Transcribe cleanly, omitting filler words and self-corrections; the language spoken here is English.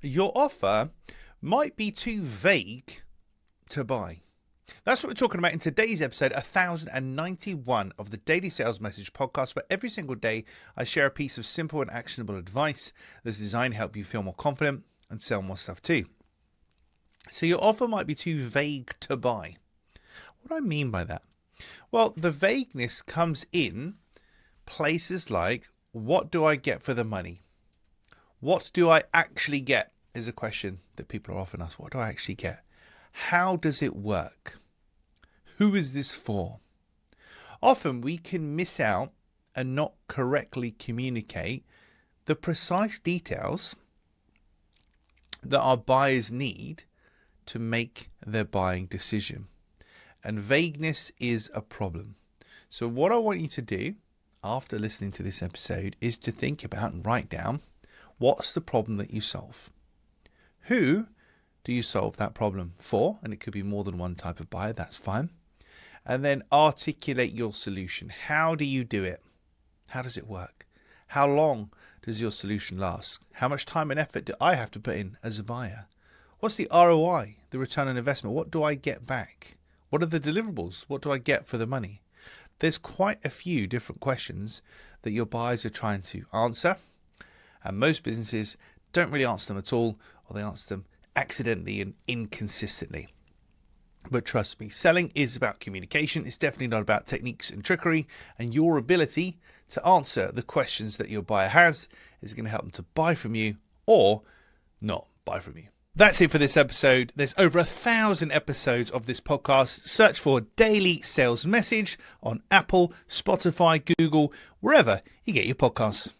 Your offer might be too vague to buy. That's what we're talking about in today's episode 1091 of the Daily Sales Message podcast, where every single day I share a piece of simple and actionable advice that's designed to help you feel more confident and sell more stuff too. So your offer might be too vague to buy. What do I mean by that? Well, the vagueness comes in places like, what do I get for the money? What do I actually get is a question that people are often asked. What do I actually get? How does it work? Who is this for? Often we can miss out and not correctly communicate the precise details that our buyers need to make their buying decision. And vagueness is a problem. So what I want you to do after listening to this episode is to think about and write down, what's the problem that you solve? Who do you solve that problem for? And it could be more than one type of buyer, that's fine. And then articulate your solution. How do you do it? How does it work? How long does your solution last? How much time and effort do I have to put in as a buyer? What's the ROI, the return on investment? What do I get back? What are the deliverables? What do I get for the money? There's quite a few different questions that your buyers are trying to answer. And most businesses don't really answer them at all, or they answer them accidentally and inconsistently. But trust me, selling is about communication. It's definitely not about techniques and trickery. And your ability to answer the questions that your buyer has is going to help them to buy from you or not buy from you. That's it for this episode. There's over 1,000 episodes of this podcast. Search for Daily Sales Message on Apple, Spotify, Google, wherever you get your podcasts.